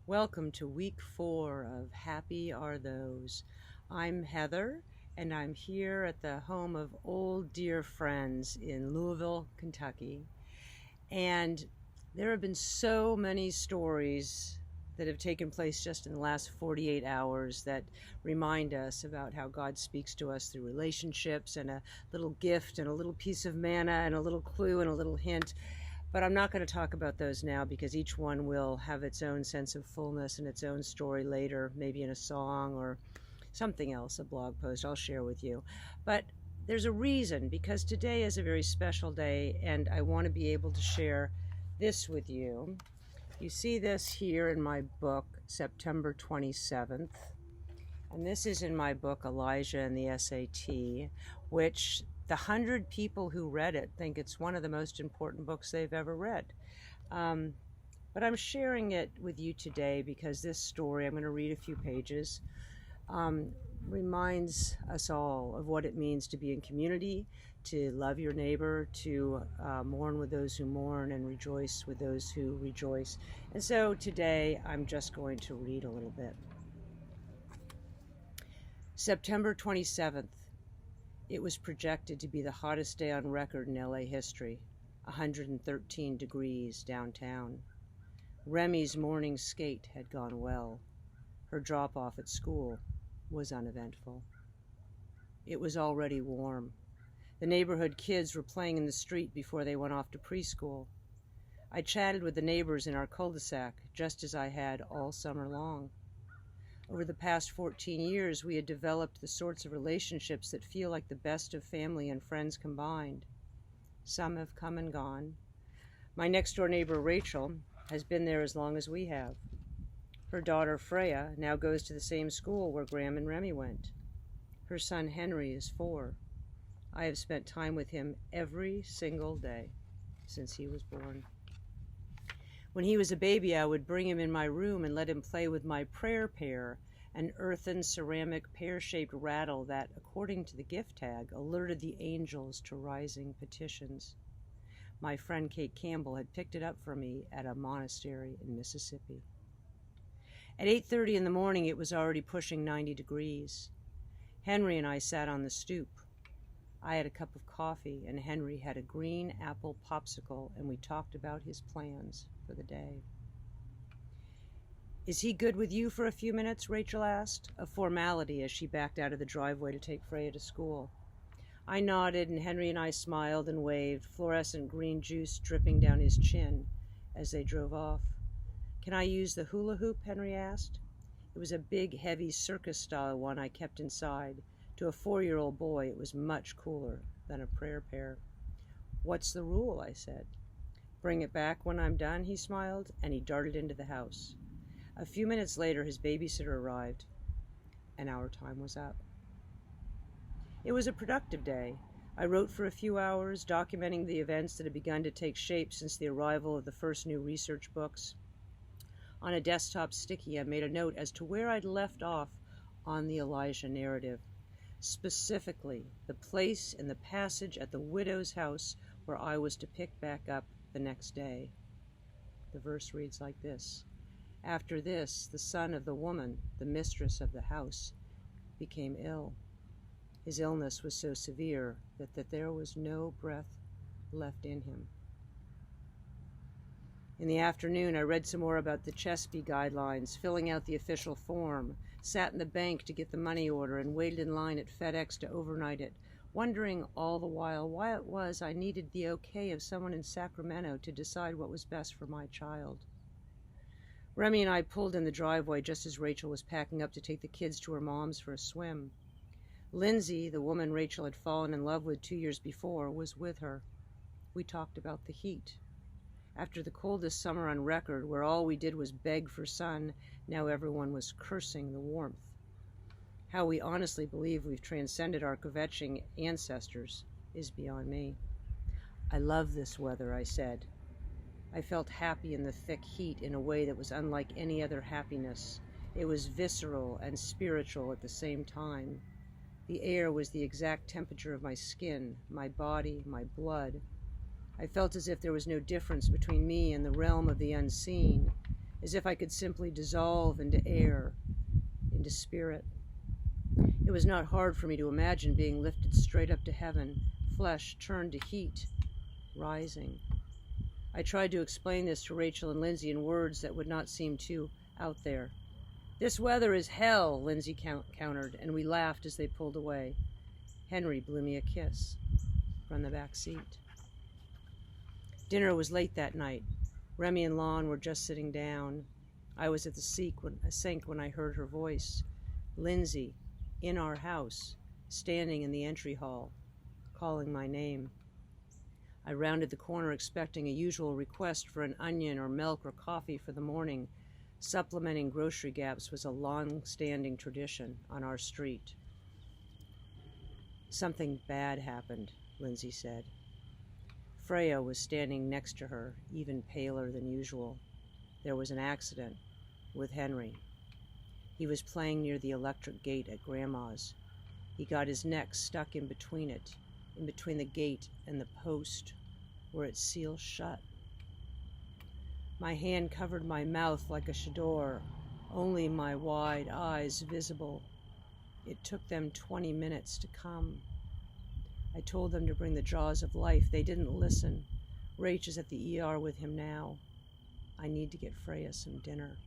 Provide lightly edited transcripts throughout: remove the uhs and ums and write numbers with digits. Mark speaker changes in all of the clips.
Speaker 1: Welcome to week 4 of Happy Are Those. I'm Heather, and I'm here at the home of old dear friends in Louisville, Kentucky. And there have been so many stories that have taken place just in the last 48 hours that remind us about how God speaks to us through relationships and a little gift and a little piece of manna and a little clue and a little hint. But I'm not going to talk about those now because each one will have its own sense of fullness and its own story later, maybe in a song or something else, a blog post I'll share with you. But there's a reason, because today is a very special day and I want to be able to share this with you. You see this here in my book, September 27th. And this is in my book, Elijah and the SAT, which the 100 people who read it think it's one of the most important books they've ever read. But I'm sharing it with you today because this story, I'm going to read a few pages, reminds us all of what it means to be in community, to love your neighbor, to mourn with those who mourn and rejoice with those who rejoice. And so today I'm just going to read a little bit. September 27th. It was projected to be the hottest day on record in LA history, 113 degrees downtown. Remy's morning skate had gone well. Her drop-off at school was uneventful. It was already warm. The neighborhood kids were playing in the street before they went off to preschool. I chatted with the neighbors in our cul-de-sac, just as I had all summer long. Over the past 14 years, we had developed the sorts of relationships that feel like the best of family and friends combined. Some have come and gone. My next-door neighbor, Rachel, has been there as long as we have. Her daughter, Freya, now goes to the same school where Graham and Remy went. Her son, Henry, is 4. I have spent time with him every single day since he was born. When he was a baby, I would bring him in my room and let him play with my prayer pair, an earthen ceramic pear-shaped rattle that, according to the gift tag, alerted the angels to rising petitions. My friend Kate Campbell had picked it up for me at a monastery in Mississippi. At 8:30 in the morning, it was already pushing 90 degrees. Henry and I sat on the stoop. I had a cup of coffee, and Henry had a green apple popsicle, and we talked about his plans for the day. "Is he good with you for a few minutes?" Rachel asked, a formality as she backed out of the driveway to take Freya to school. I nodded, and Henry and I smiled and waved, fluorescent green juice dripping down his chin as they drove off. "Can I use the hula hoop?" Henry asked. It was a big, heavy circus-style one I kept inside. To a 4-year-old boy, it was much cooler than a prayer pair. "What's the rule?" I said. "Bring it back when I'm done," he smiled, and he darted into the house. A few minutes later, his babysitter arrived, and our time was up. It was a productive day. I wrote for a few hours, documenting the events that had begun to take shape since the arrival of the first new research books. On a desktop sticky, I made a note as to where I'd left off on the Elijah narrative. Specifically, the place in the passage at the widow's house where I was to pick back up the next day. The verse reads like this: "After this, the son of the woman, the mistress of the house, became ill. His illness was so severe that there was no breath left in him." In the afternoon, I read some more about the CHESP guidelines, filling out the official form, sat in the bank to get the money order, and waited in line at FedEx to overnight it, wondering all the while why it was I needed the okay of someone in Sacramento to decide what was best for my child. Remy and I pulled in the driveway just as Rachel was packing up to take the kids to her mom's for a swim. Lindsay, the woman Rachel had fallen in love with 2 years before, was with her. We talked about the heat. After the coldest summer on record, where all we did was beg for sun, now everyone was cursing the warmth. How we honestly believe we've transcended our kvetching ancestors is beyond me. "I love this weather," I said. I felt happy in the thick heat in a way that was unlike any other happiness. It was visceral and spiritual at the same time. The air was the exact temperature of my skin, my body, my blood. I felt as if there was no difference between me and the realm of the unseen, as if I could simply dissolve into air, into spirit. It was not hard for me to imagine being lifted straight up to heaven, flesh turned to heat, rising. I tried to explain this to Rachel and Lindsay in words that would not seem too out there. "This weather is hell," Lindsay countered, and we laughed as they pulled away. Henry blew me a kiss from the back seat. Dinner was late that night. Remy and Lon were just sitting down. I was at the sink when I heard her voice. Lindsay, in our house, standing in the entry hall, calling my name. I rounded the corner expecting a usual request for an onion or milk or coffee for the morning. Supplementing grocery gaps was a long-standing tradition on our street. "Something bad happened," Lindsay said. Freya was standing next to her, even paler than usual. There was an accident with Henry. He was playing near the electric gate at Grandma's. He got his neck stuck in between the gate and the post, where it seals shut. My hand covered my mouth like a chador, only my wide eyes visible. It took them 20 minutes to come. I told them to bring the jaws of life. They didn't listen. Rach is at the ER with him now. I need to get Freya some dinner.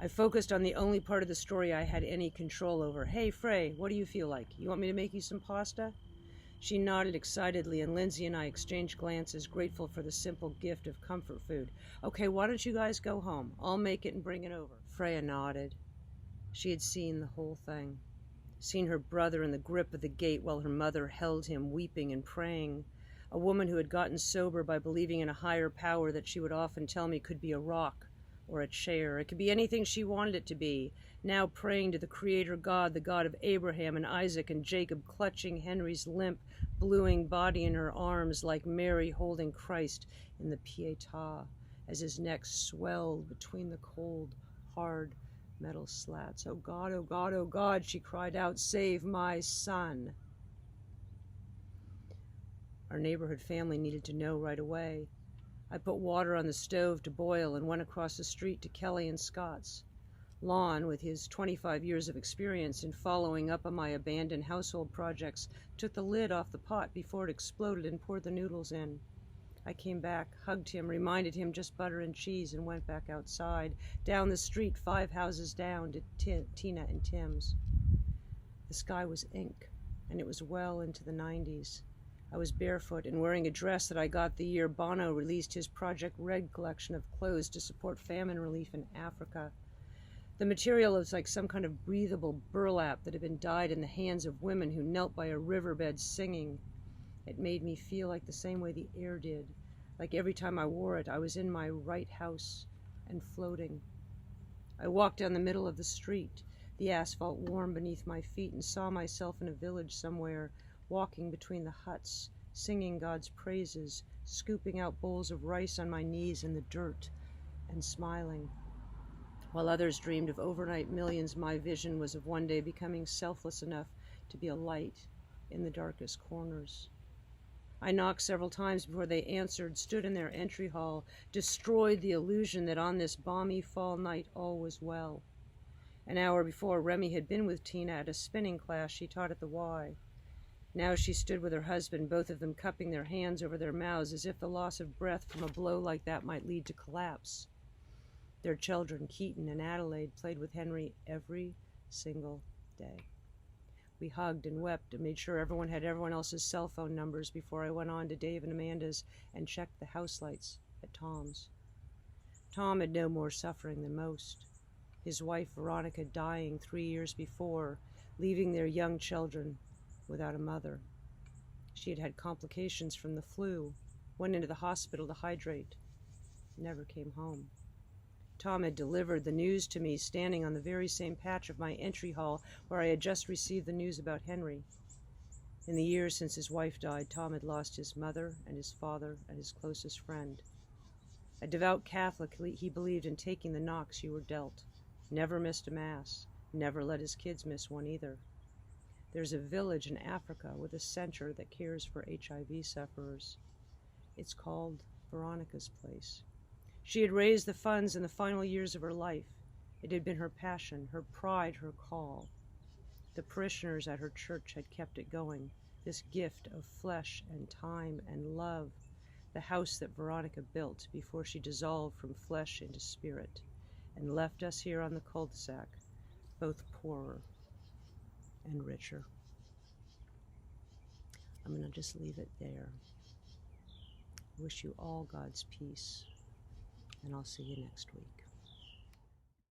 Speaker 1: I focused on the only part of the story I had any control over. "Hey, Frey, what do you feel like? You want me to make you some pasta?" She nodded excitedly, and Lindsay and I exchanged glances, grateful for the simple gift of comfort food. "Okay, why don't you guys go home? I'll make it and bring it over." Freya nodded. She had seen the whole thing. Seen her brother in the grip of the gate while her mother held him, weeping and praying. A woman who had gotten sober by believing in a higher power that she would often tell me could be a rock or a chair. It could be anything she wanted it to be. Now praying to the Creator God, the God of Abraham and Isaac and Jacob, clutching Henry's limp, bluing body in her arms like Mary holding Christ in the Pietà as his neck swelled between the cold, hard metal slats. "Oh God, oh God, oh God," she cried out, "save my son." Our neighborhood family needed to know right away. I put water on the stove to boil and went across the street to Kelly and Scott's. Lon, with his 25 years of experience in following up on my abandoned household projects, took the lid off the pot before it exploded and poured the noodles in. I came back, hugged him, reminded him just butter and cheese, and went back outside, down the street 5 houses down to Tina and Tim's. The sky was ink, and it was well into the 90s. I was barefoot and wearing a dress that I got the year Bono released his Project Red collection of clothes to support famine relief in Africa. The material was like some kind of breathable burlap that had been dyed in the hands of women who knelt by a riverbed singing. It made me feel like the same way the air did. Like every time I wore it, I was in my right house and floating. I walked down the middle of the street, the asphalt warm beneath my feet, and saw myself in a village somewhere, walking between the huts, singing God's praises, scooping out bowls of rice on my knees in the dirt, and smiling. While others dreamed of overnight millions, my vision was of one day becoming selfless enough to be a light in the darkest corners. I knocked several times before they answered, stood in their entry hall, destroyed the illusion that on this balmy fall night all was well. An hour before, Remy had been with Tina at a spinning class she taught at the Y. Now she stood with her husband, both of them cupping their hands over their mouths as if the loss of breath from a blow like that might lead to collapse. Their children, Keaton and Adelaide, played with Henry every single day. We hugged and wept and made sure everyone had everyone else's cell phone numbers before I went on to Dave and Amanda's and checked the house lights at Tom's. Tom had no more suffering than most. His wife, Veronica, dying 3 years before, leaving their young children without a mother. She had had complications from the flu, went into the hospital to hydrate, never came home. Tom had delivered the news to me standing on the very same patch of my entry hall where I had just received the news about Henry. In the years since his wife died, Tom had lost his mother and his father and his closest friend. A devout Catholic, he believed in taking the knocks you were dealt. Never missed a mass, never let his kids miss one either. There's a village in Africa with a center that cares for HIV sufferers. It's called Veronica's Place. She had raised the funds in the final years of her life. It had been her passion, her pride, her call. The parishioners at her church had kept it going, this gift of flesh and time and love, the house that Veronica built before she dissolved from flesh into spirit and left us here on the cul-de-sac, both poorer and richer. I'm going to just leave it there. I wish you all God's peace, and I'll see you next week.